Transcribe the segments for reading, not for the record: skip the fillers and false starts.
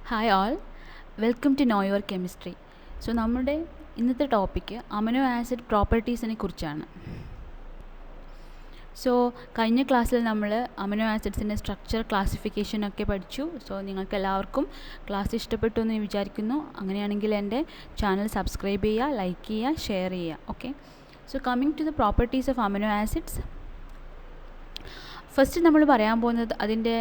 Hi all, welcome to know your chemistry. So നമ്മുടെ ഇന്നത്തെ topic amino acid പ്രോപ്പർട്ടീസിനെ കുറിച്ചാണ്. So കഴിഞ്ഞ ക്ലാസ്സിൽ നമ്മൾ അമിനോ ആസിഡ്സിൻ്റെ സ്ട്രക്ചർ, ക്ലാസിഫിക്കേഷൻ ഒക്കെ പഠിച്ചു. സോ നിങ്ങൾക്ക് എല്ലാവർക്കും ക്ലാസ് ഇഷ്ടപ്പെട്ടു എന്ന് ഞാൻ വിചാരിക്കുന്നു. അങ്ങനെയാണെങ്കിൽ എൻ്റെ ചാനൽ സബ്സ്ക്രൈബ് ചെയ്യുക, ലൈക്ക് ചെയ്യുക, ഷെയർ ചെയ്യുക. Okay, so coming to the properties of amino acids. First നമ്മൾ പറയാൻ പോകുന്നത് അതിൻ്റെ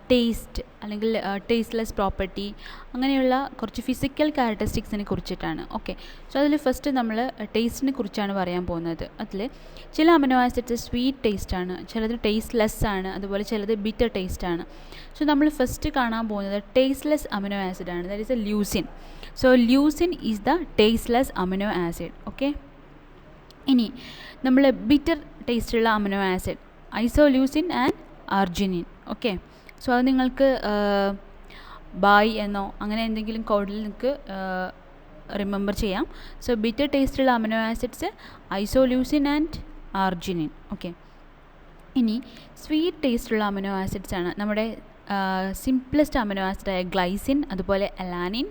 ടേസ്റ്റ് അല്ലെങ്കിൽ ടേസ്റ്റ്ലെസ് പ്രോപ്പർട്ടി, അങ്ങനെയുള്ള കുറച്ച് ഫിസിക്കൽ ക്യാരക്ടറിസ്റ്റിക്സിനെ കുറിച്ചിട്ടാണ്. ഓക്കെ, സോ അതിൽ ഫസ്റ്റ് നമ്മൾ ടേസ്റ്റിനെ കുറിച്ചാണ് പറയാൻ പോകുന്നത്. അതിൽ ചില അമിനോ ആസിഡ്സ് സ്വീറ്റ് ടേസ്റ്റാണ്, ചിലത് ടേസ്റ്റ്ലെസ് ആണ്, അതുപോലെ ചിലത് ബിറ്റർ ടേസ്റ്റാണ്. സോ നമ്മൾ ഫസ്റ്റ് കാണാൻ പോകുന്നത് ടേസ്റ്റ്ലെസ് അമിനോ ആസിഡാണ്, that is a leucine. So leucine is the tasteless amino acid. Okay, ഇനി നമ്മൾ ബിറ്റർ ടേസ്റ്റുള്ള amino acid isoleucine and arginine. Okay, so അത് നിങ്ങൾക്ക് ബായ് എന്നോ അങ്ങനെ എന്തെങ്കിലും കോഡിൽ നിങ്ങൾക്ക് റിമെമ്പർ ചെയ്യാം. സോ ബിറ്റർ ടേസ്റ്റുള്ള amino acids isoleucine and arginine. Okay, ഇനി സ്വീറ്റ് ടേസ്റ്റുള്ള അമിനോ ആസിഡ്സ് ആണ് നമ്മുടെ സിംപ്ലസ്റ്റ് അമിനോ ആസിഡായ ഗ്ലൈസിൻ, അതുപോലെ alanine,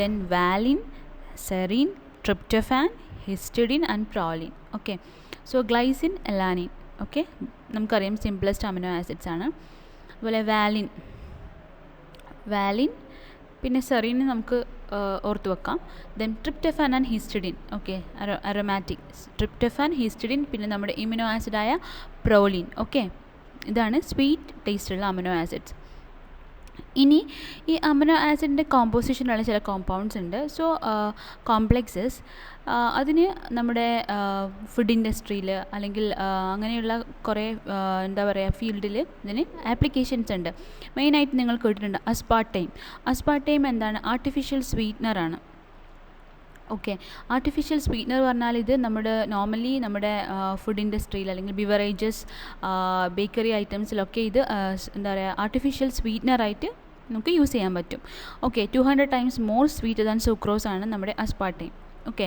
then valine, serine, tryptophan, histidine and proline. Okay, so glycine, alanine, okay, നമുക്കറിയാം സിംപ്ലസ്റ്റ് അമിനോ ആസിഡ്സ് ആണ്. അതുപോലെ വാലിൻ പിന്നെ സെറീന് നമുക്ക് ഓർത്ത് വെക്കാം. Then tryptophan and histidine. Okay, aromatic tryptophan, histidine, പിന്നെ നമ്മുടെ ഇമ്യൂണോ ആസിഡായ പ്രോലിൻ. ഓക്കെ, ഇതാണ് സ്വീറ്റ് ടേസ്റ്റുള്ള അമിനോ ആസിഡ്സ്. ഇനി ഈ അമിനോ ആസിഡിൻ്റെ കോമ്പോസിഷനുള്ള ചില കോമ്പൗണ്ട്സ് ഉണ്ട്. സോ കോംപ്ലക്സസ് അതിന് നമ്മുടെ ഫുഡ് ഇൻഡസ്ട്രിയിൽ അല്ലെങ്കിൽ അങ്ങനെയുള്ള കുറേ എന്താ പറയുക ഫീൽഡിൽ ഇതിന് ആപ്ലിക്കേഷൻസ് ഉണ്ട്. മെയിനായിട്ട് നിങ്ങൾ കേട്ടിട്ടുണ്ട് അസ്പാർട്ടൈം എന്താണ്? ആർട്ടിഫിഷ്യൽ സ്വീറ്റ്നറാണ്. ഓക്കെ, ആർട്ടിഫിഷ്യൽ സ്വീറ്റ്നർ പറഞ്ഞാൽ ഇത് നോർമലി നമ്മുടെ ഫുഡ് ഇൻഡസ്ട്രിയിൽ അല്ലെങ്കിൽ ബിവറേജസ്, ബേക്കറി ഐറ്റംസിലൊക്കെ ഇത് എന്താ പറയുക ആർട്ടിഫിഷ്യൽ സ്വീറ്റ്നറായിട്ട് നമുക്ക് യൂസ് ചെയ്യാൻ പറ്റും. Okay, 200 times more sweet than sucrose ആണ് നമ്മുടെ അസ്പാർട്ടൈം. ഓക്കെ,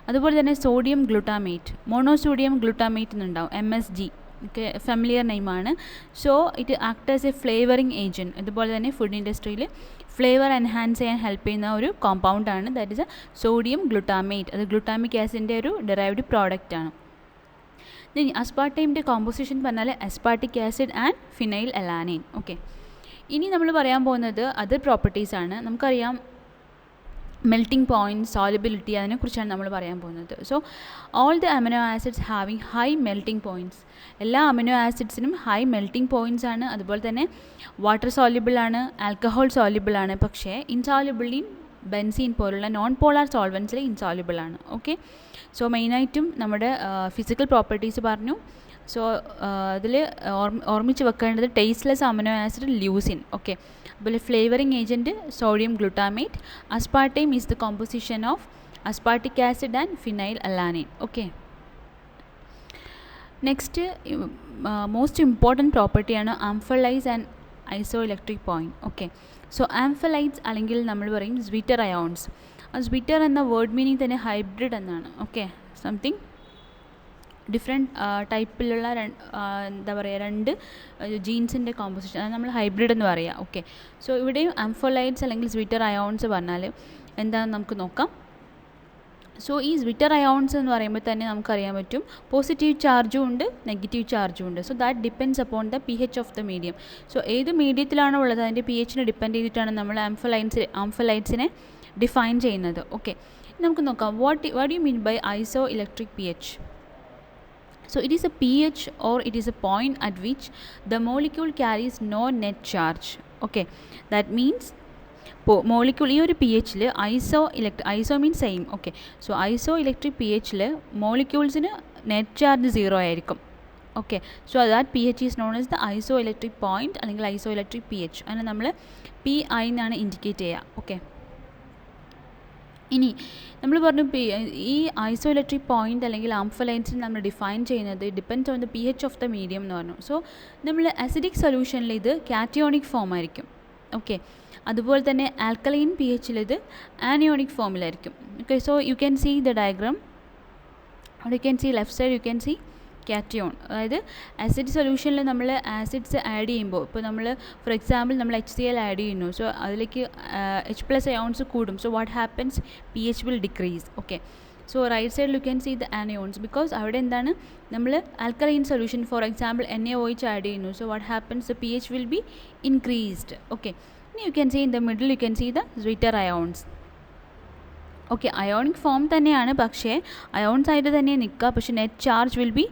അതുപോലെ തന്നെ സോഡിയം ഗ്ലൂട്ടാമേറ്റ്, മോണോസോഡിയം ഗ്ലൂട്ടാമേറ്റ് എന്നുണ്ടാവും, MSG. ഓക്കെ, ഫെമിലിയർ നെയിമാണ്. So it act as a flavouring agent. ഇതുപോലെ തന്നെ ഫുഡ് ഇൻഡസ്ട്രിയിൽ ഫ്ലേവർ എൻഹാൻസ് ചെയ്യാൻ ഹെൽപ്പ് ചെയ്യുന്ന ഒരു കോമ്പൗണ്ടാണ്, that is a sodium glutamate. അത് ഗ്ലൂട്ടാമിക് ആസിഡിൻ്റെ ഒരു ഡെറൈവ്ഡ് പ്രോഡക്റ്റ് ആണ്. ഇനി അസ്പാർട്ടൈമിൻ്റെ കോമ്പോസിഷൻ പറഞ്ഞാൽ aspartic acid and phenyl alanine. Okay, ഇനി നമ്മൾ പറയാൻ പോകുന്നത് അതർ പ്രോപ്പർട്ടീസാണ്. നമുക്കറിയാം മെൽറ്റിംഗ് പോയിൻറ്റ്, സോലബിലിറ്റി, അതിനെക്കുറിച്ചാണ് നമ്മൾ പറയാൻ പോകുന്നത്. So all the amino acids having high melting points. എല്ലാ അമിനോ ആസിഡ്സിനും ഹൈ മെൽറ്റിംഗ് പോയിൻറ്റ്സ് ആണ്. അതുപോലെ തന്നെ വാട്ടർ സോല്യുബിൾ ആണ്, ആൽക്കഹോൾ സോല്യുബിൾ ആണ്, പക്ഷേ ഇൻസോല്യുബിൾ ഇൻ ബെൻസീൻ പോലുള്ള നോൺ പോളാർ സോൾവൻസിൽ ഇൻസോല്യുബിൾ ആണ്. ഓക്കെ, സോ മെയിനായിട്ടും നമ്മുടെ ഫിസിക്കൽ പ്രോപ്പർട്ടീസ് പറഞ്ഞു. സോ അതിൽ ഓർമ്മിച്ച് വെക്കേണ്ടത് tasteless amino acid leucine. Okay, അതുപോലെ flavouring agent sodium glutamate. Aspartame is the composition of aspartic acid and phenyl alanine. Okay, next most important പ്രോപ്പർട്ടിയാണ് ampholytes and iso electric point. Okay, so ampholytes അല്ലെങ്കിൽ നമ്മൾ പറയും zwitter ions. ആ zwitter എന്ന word meaning തന്നെ hybrid എന്നാണ്. Okay, something different ടൈപ്പിലുള്ള എന്താ പറയുക രണ്ട് ജീൻസിൻ്റെ കോമ്പോസിഷൻ, അത് നമ്മൾ ഹൈബ്രിഡ് എന്ന് പറയുക. ഓക്കെ, സോ ഇവിടെയും ആംഫോലൈറ്റ്സ് അല്ലെങ്കിൽ സ്വീറ്റർ അയോൺസ് പറഞ്ഞാൽ എന്താണെന്ന് നമുക്ക് നോക്കാം. സോ ഈ സ്വീറ്റർ അയോൺസ് എന്ന് പറയുമ്പോൾ തന്നെ നമുക്കറിയാൻ പറ്റും പോസിറ്റീവ് ചാർജും ഉണ്ട്, നെഗറ്റീവ് ചാർജും ഉണ്ട്. So that depends upon the pH of the medium. So ഏത് മീഡിയത്തിലാണോ ഉള്ളത് അതിൻ്റെ pHനെ ഡിപ്പെൻഡ് ചെയ്തിട്ടാണ് നമ്മൾ ആംഫലൈറ്റ്സിനെ ഡിഫൈൻ ചെയ്യുന്നത്. ഓക്കെ, നമുക്ക് നോക്കാം what you mean by isoelectric pH. So it is a pH or it is a point at which the molecule carries no net charge. Okay, that means molecule ഈ ഒരു pHൽ iso means same. Okay, so iso electric pHൽ മോളിക്യൂൾസിന് net charge 0 ആയിരിക്കും. Okay, so that pH is known as the iso electric point അല്ലെങ്കിൽ iso electric pH. അതിനെ നമ്മൾ PI എന്നാണ് ഇൻഡിക്കേറ്റ് ചെയ്യുക. ഓക്കെ, ഇനി നമ്മൾ പറഞ്ഞു ഈ ഐസോ ഇലക്ട്രിക് പോയിൻറ്റ് അല്ലെങ്കിൽ ആംഫലൈൻസിന് നമ്മൾ ഡിഫൈൻ ചെയ്യുന്നത് depends on the pH of the medium എന്ന് പറഞ്ഞു. സോ നമ്മൾ അസിഡിക് സൊല്യൂഷനിൽ ഇത് കാറ്റയോണിക് ഫോം ആയിരിക്കും. ഓക്കെ, അതുപോലെ തന്നെ ആൽക്കലൈൻ pHൽ ഇത് ആനിയോണിക് ഫോമിലായിരിക്കും. Okay, so you can see the diagram. You can see left side you can see cation. അതായത് ആസിഡ് സൊല്യൂഷനിൽ നമ്മൾ ആസിഡ്സ് ആഡ് ചെയ്യുമ്പോൾ, ഇപ്പോൾ നമ്മൾ ഫോർ എക്സാമ്പിൾ നമ്മൾ HCl ആഡ് ചെയ്യുന്നു, സോ അതിലേക്ക് H+ അയോൺസ് കൂടും. So what happens, pH will decrease. Okay, so right സൈഡിൽ you can see the anions, because അവിടെ എന്താണ്, നമ്മൾ alkaline solution for example NaOH add ചെയ്യുന്നു. So what happens, the pH will be increased. Okay, ഇനി you can see in the middle you can see the zwitter ions. Okay, ionic form തന്നെയാണ്, പക്ഷേ ions ആയിട്ട് തന്നെ നിൽക്കുക, പക്ഷേ net charge will be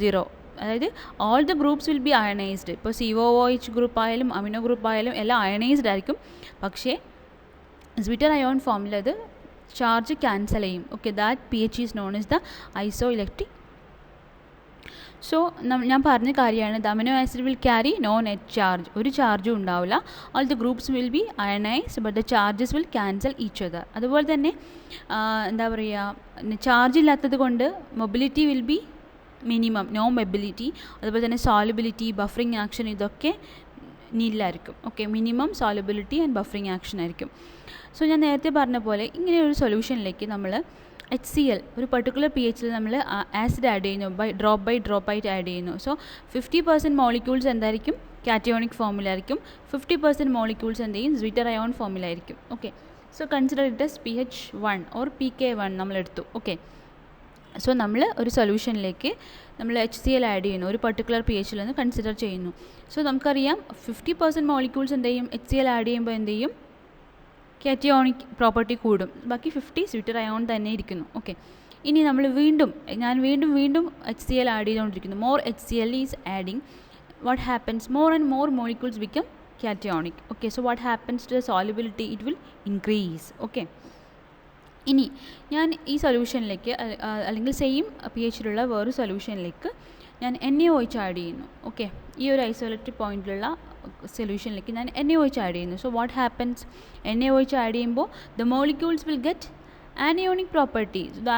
0. അതായത് all the groups will be ionized. ഇപ്പോൾ COOH group ആയാലും അമിനോ ഗ്രൂപ്പ് ആയാലും എല്ലാം അയണൈസ്ഡ് ആയിരിക്കും, പക്ഷേ സ്വീറ്റർ അയോൺ ഫോമിൽ അത് ചാർജ് ക്യാൻസൽ ചെയ്യും. Okay, that pH is known is the isoelectric. So ഞാൻ പറഞ്ഞ കാര്യമാണ്, the amino acid will carry no net charge, ഒരു ചാർജും ഉണ്ടാവില്ല. All the groups will be ionized but the charges will cancel each other. അതുപോലെ തന്നെ എന്താ പറയുക, ചാർജ് ഇല്ലാത്തത് കൊണ്ട് mobility will be minimum, no mobility. അതുപോലെ തന്നെ സോളിബിലിറ്റി, ബഫറിങ് ആക്ഷൻ, ഇതൊക്കെ നീലായിരിക്കും. Okay, minimum solubility and buffering action ആയിരിക്കും. സോ ഞാൻ നേരത്തെ പറഞ്ഞ പോലെ ഇങ്ങനെ ഒരു സൊല്യൂഷനിലേക്ക് നമ്മൾ HCl ഒരു പർട്ടിക്കുലർ pHൽ നമ്മൾ ആസിഡ് ആഡ് ചെയ്യുന്നു, ബൈ ഡ്രോപ്പ് ആയിട്ട് ആഡ് ചെയ്യുന്നു. സോ 50% മോളിക്യൂൾസ് എന്തായിരിക്കും, കാറ്റയോണിക് ഫോമിലായിരിക്കും. 50% മോളിക്യൂൾസ് എന്ത് ചെയ്യും, സ്വീറ്റർ അയോൺ ഫോമിലായിരിക്കും. Okay, so consider it as pH1 or pK1 നമ്മളെടുത്തു. ഓക്കെ, സോ നമ്മൾ ഒരു സൊല്യൂഷനിലേക്ക് നമ്മൾ HCl ആഡ് ചെയ്യുന്നു, ഒരു പർട്ടിക്കുലർ pHൽ നിന്ന് കൺസിഡർ ചെയ്യുന്നു. സോ നമുക്കറിയാം 50% മോളിക്യൂൾസ് എന്ത് ചെയ്യും, HCl ആഡ് ചെയ്യുമ്പോൾ എന്ത് ചെയ്യും, കാറ്റയോണിക് പ്രോപ്പർട്ടി കൂടും, ബാക്കി 50 സ്വീറ്റർ അയോൺ തന്നെ ഇരിക്കുന്നു. ഓക്കെ, ഇനി നമ്മൾ ഞാൻ വീണ്ടും HCl ആഡ് ചെയ്തുകൊണ്ടിരിക്കുന്നു. More HCl is adding, what happens, more and more molecules become cationic. Okay, so what happens to the solubility, it will increase. Okay, ഇനി ഞാൻ ഈ സൊല്യൂഷനിലേക്ക് അല്ലെങ്കിൽ സെയിം pHലുള്ള വേറൊരു സൊല്യൂഷനിലേക്ക് ഞാൻ NaOH ആഡ് ചെയ്യുന്നു. ഓക്കെ, ഈ ഒരു ഐസോലേറ്റഡ് പോയിന്റിലുള്ള സൊല്യൂഷനിലേക്ക് ഞാൻ NaOH ആഡ് ചെയ്യുന്നു. So what happens, NaOH add ചെയ്യുമ്പോൾ the molecules will get anionic properties. The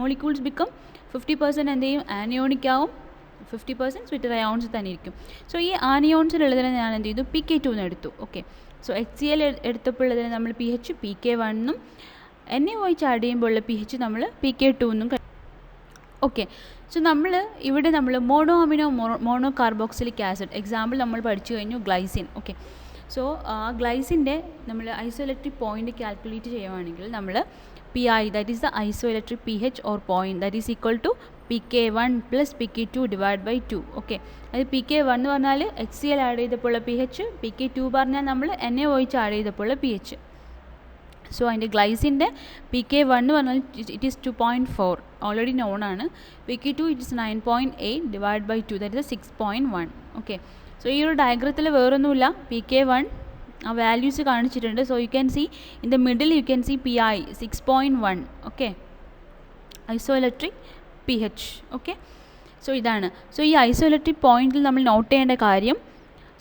molecules become 50% എന്ത് ചെയ്യും, ആനയോണിക് ആവും, 50% സ്വീറ്റർ അയോൺസ് തന്നെ ഇരിക്കും. സോ ഈ ആനയോൺസിലുള്ളതിനെ ഞാൻ എന്ത് ചെയ്തു, PK2 എന്ന് എടുത്തു. ഓക്കെ, സോ HCl എടുത്തപ്പോൾ ഉള്ളതിന് നമ്മൾ pH PK1 എന്നും NaOH ആഡ് ചെയ്യുമ്പോൾ ഉള്ള pH നമ്മൾ PK2 എന്നും. ഓക്കെ, സോ ഇവിടെ നമ്മൾ മോണോ കാർബോക്സിലിക് ആസിഡ് എക്സാമ്പിൾ നമ്മൾ പഠിച്ചു കഴിഞ്ഞു, ഗ്ലൈസിൻ. ഓക്കെ, സോ ഗ്ലൈസിൻ്റെ നമ്മൾ ഐസോഇലക്ട്രിക് പോയിൻ്റ് കാൽക്കുലേറ്റ് ചെയ്യുകയാണെങ്കിൽ നമ്മൾ PI, that is the isoelectric pH or point, that is equal to PK1 + PK2 divide by 2. ഓക്കെ, അത് PK1 എന്ന് പറഞ്ഞാൽ HCl ആഡ് ചെയ്തപ്പോൾ ഉള്ള pH, PK2 പറഞ്ഞാൽ നമ്മൾ NaOH ആഡ് ചെയ്തപ്പോൾ ഉള്ള pH. സോ അതിൻ്റെ ഗ്ലൈസിൻ്റെ PK1 എന്ന് പറഞ്ഞാൽ ഇറ്റ് ഈസ് 2.4, ഓൾറെഡി നോൺ ആണ്. PK2 it is 9.8 divide by 2, that is 6.1. Okay, so ഈ ഒരു ഡയഗ്രത്തിൽ വേറൊന്നുമില്ല, PK1 ആ വാല്യൂസ് കാണിച്ചിട്ടുണ്ട്. So you can see in the middle you can see PI 6.1. Okay, isoelectric pH. Okay, so ഇതാണ്. So ഈ isoelectric പോയിന്റിൽ നമ്മൾ നോട്ട് ചെയ്യേണ്ട കാര്യം,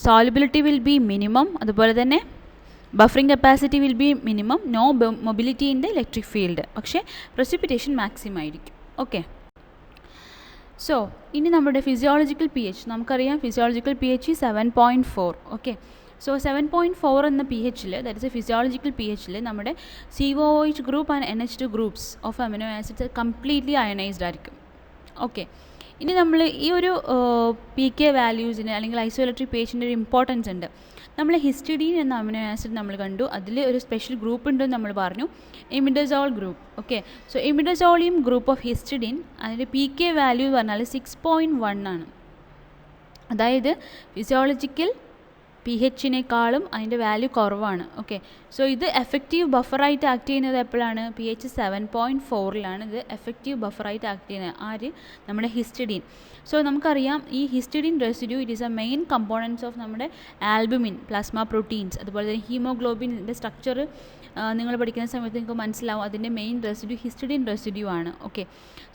സോളിബിലിറ്റി വിൽ ബി മിനിമം, അതുപോലെ തന്നെ buffering capacity will be minimum, no mobility in the electric field, പക്ഷേ precipitation maximum ആയിരിക്കും. ഓക്കെ, സോ ഇനി നമ്മുടെ ഫിസിയോളജിക്കൽ pH നമുക്കറിയാം, ഫിസിയോളജിക്കൽ pH 7.4. ഓക്കെ, സോ 7.4 എന്ന pHൽ, ദാറ്റ് ഇസ് എ ഫിസിയോളജിക്കൽ pHൽ നമ്മുടെ COOH group and NH2 groups of amino acids completely ionized ആയിരിക്കും. ഓക്കെ, ഇനി നമ്മൾ ഈ ഒരു PK വാല്യൂസിന് അല്ലെങ്കിൽ ഐസോഇലക്ട്രിക് pHൻ്റെ ഒരു ഇമ്പോർട്ടൻസ് ഉണ്ട്. നമ്മൾ ഹിസ്റ്റഡീൻ എന്ന അമിനോ ആസിഡ് നമ്മൾ കണ്ടു, അതിൽ ഒരു സ്പെഷ്യൽ ഗ്രൂപ്പ് ഉണ്ടെന്ന് നമ്മൾ പറഞ്ഞു, imidazole group. Okay, so imidazolium group of histidine, അതിൻ്റെ PK വാല്യൂ എന്ന് പറഞ്ഞാൽ 6.1 ആണ്. അതായത് ഫിസിയോളജിക്കൽ pHനേക്കാളും അതിൻ്റെ വാല്യൂ കുറവാണ്. ഓക്കെ, സോ ഇത് എഫക്റ്റീവ് ബഫറായിട്ട് ആക്ട് ചെയ്യുന്നത് എപ്പോഴാണ്, pH 7.4ലാണ് ഇത് എഫക്റ്റീവ് ബഫറായിട്ട് ആക്ട് ചെയ്യുന്നത്. ആര്, നമ്മുടെ ഹിസ്റ്റഡീൻ. സോ നമുക്കറിയാം ഈ histidine residue it is a main components of നമ്മുടെ ആൽബുമിൻ, പ്ലാസ്മ പ്രോട്ടീൻസ്, അതുപോലെ തന്നെ ഹീമോഗ്ലോബിൻ്റെ സ്ട്രക്ചർ നിങ്ങൾ പഠിക്കുന്ന സമയത്ത് നിങ്ങൾക്ക് മനസ്സിലാവും, അതിൻ്റെ മെയിൻ റെസിഡ്യൂ ഹിസ്റ്റഡീൻ റെസിഡ്യൂ ആണ്. ഓക്കെ,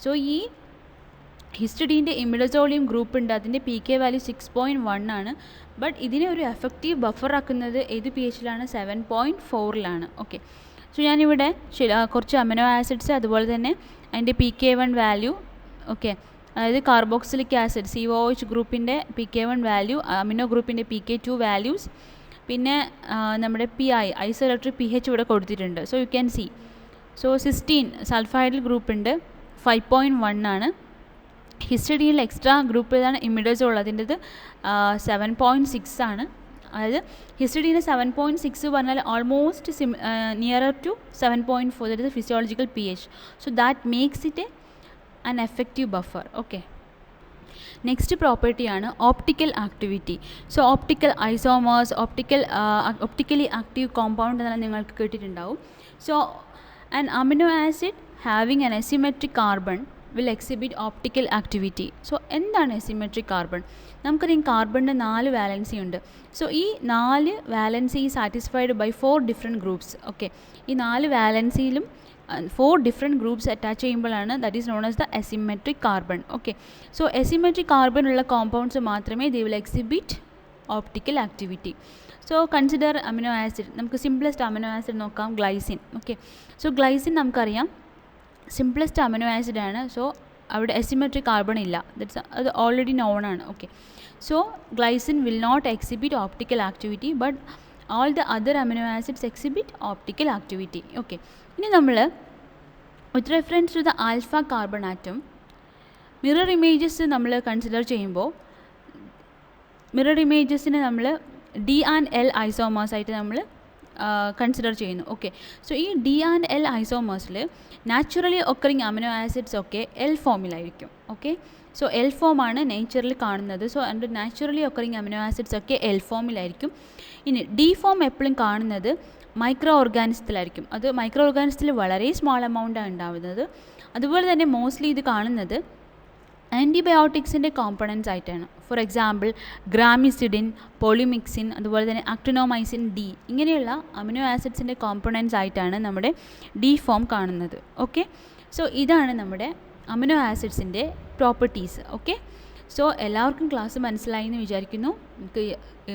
സോ ഈ ഹിസ്റ്റഡീൻ്റെ ഇമിഡസോളിയം ഗ്രൂപ്പ് ഉണ്ട്, അതിൻ്റെ PK വാല്യൂ 6.1 ആണ്. ബട്ട് ഇതിനെ ഒരു എഫക്റ്റീവ് ബഫറാക്കുന്നത് ഏത് pHലാണ്, 7.4ലാണ്. ഓക്കെ, സോ ഞാനിവിടെ കുറച്ച് അമിനോ ആസിഡ്സ്, അതുപോലെ തന്നെ അതിൻ്റെ PK1 വാല്യൂ, ഓക്കെ, അതായത് കാർബോക്സിലിക് ആസിഡ് COOH ഗ്രൂപ്പിൻ്റെ PK1 വാല്യൂ, അമിനോ ഗ്രൂപ്പിൻ്റെ PK2 വാല്യൂസ്, പിന്നെ നമ്മുടെ PI ഐസോഇലക്ട്രിക് pH ഇവിടെ കൊടുത്തിട്ടുണ്ട്. So you can see, so cysteine sulphydryl group ഉണ്ട്, 5.1 ആണ്. ഹിസ്റ്റഡീനിൽ എക്സ്ട്രാ ഗ്രൂപ്പ് ഏതാണ് ഇമിഡസോൾ, അതിൻ്റെത് 7.6 ആണ്. അതായത് ഹിസ്റ്റഡീന് 7.6 പറഞ്ഞാൽ almost nearer to 7.4, that is physiological pH. So that makes it an effective buffer. Okay, next പ്രോപ്പർട്ടിയാണ് optical activity. So optical isomers, optically active compound എന്നെല്ലാം നിങ്ങൾക്ക് കേട്ടിട്ടുണ്ടാവും. So an amino acid having an asymmetric carbon will exhibit optical activity. So എന്താണ് asymmetric carbon? നമുക്കറിയാം കാർബണിന് 4 valency ഉണ്ട്. So ഈ 4 valency satisfied by 4 different groups. Okay, ഈ 4 വാലൻസിയിലും 4 ഡിഫറെൻറ്റ് ഗ്രൂപ്പ്സ് അറ്റാച്ച് ചെയ്യുമ്പോഴാണ് that is known as the asymmetric carbon. Okay, so asymmetric carbon ഉള്ള compounds മാത്രമേ they will exhibit optical activity. So consider amino acid. നമുക്ക് simplest amino acid നോക്കാം, glycine. Okay, so glycine നമുക്കറിയാം simplest amino acid ആണ്. So അവിടെ അസിമെട്രിക് കാർബൺ ഇല്ല, അത് ഓൾറെഡി നോൺ ആണ്. Okay, so glycine will not exhibit optical activity, but all the other amino acids exhibit optical activity. Okay, ഇനി നമ്മൾ with reference to the alpha carbon atom, mirror images നമ്മൾ കൺസിഡർ ചെയ്യുമ്പോൾ മിറർ ഇമേജസിനെ നമ്മൾ D and L isomers ആയിട്ട് നമ്മൾ consider ചെയ്യുന്നു. Okay, so ഈ D and L ഐസോമേഴ്സിൽ നാച്ചുറലി ഒക്കറിങ് അമിനോ ആസിഡ്സ് ഒക്കെ L ഫോമിലായിരിക്കും. ഓക്കെ, സോ L ഫോമാണ് നേച്ചറിൽ കാണുന്നത്. സോ അതിൻ്റെ നാച്ചുറലി ഒക്കറിങ് അമിനോ ആസിഡ്സ് ഒക്കെ L ഫോമിലായിരിക്കും. ഇനി D ഫോം എപ്പോഴും കാണുന്നത് മൈക്രോ ഓർഗാനിസത്തിലായിരിക്കും. അത് മൈക്രോ ഓർഗാനിസത്തിൽ വളരെ സ്മോൾ എമൗണ്ടാണ് ഉണ്ടാവുന്നത്. അതുപോലെ തന്നെ മോസ്റ്റ്ലി ഇത് കാണുന്നത് ആൻറ്റിബയോട്ടിക്സിൻ്റെ കോമ്പണൻസ് ആയിട്ടാണ്. ഫോർ എക്സാമ്പിൾ ഗ്രാമിസിഡിൻ, പോളിമിക്സിൻ, അതുപോലെ തന്നെ ആക്ടിനോമൈസിൻ D, ഇങ്ങനെയുള്ള അമിനോ ആസിഡ്സിൻ്റെ കോമ്പണൻസ് ആയിട്ടാണ് നമ്മുടെ D ഫോം കാണുന്നത്. ഓക്കെ, സോ ഇതാണ് നമ്മുടെ അമിനോ ആസിഡ്സിൻ്റെ പ്രോപ്പർട്ടീസ്. ഓക്കെ, സോ എല്ലാവർക്കും ക്ലാസ് മനസ്സിലായി എന്ന് വിചാരിക്കുന്നു. നിങ്ങൾക്ക്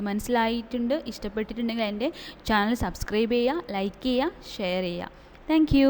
മനസ്സിലായിട്ടുണ്ട്, ഇഷ്ടപ്പെട്ടിട്ടുണ്ടെങ്കിൽ എൻ്റെ ചാനൽ സബ്സ്ക്രൈബ് ചെയ്യുക, ലൈക്ക് ചെയ്യുക, ഷെയർ ചെയ്യുക. Thank you.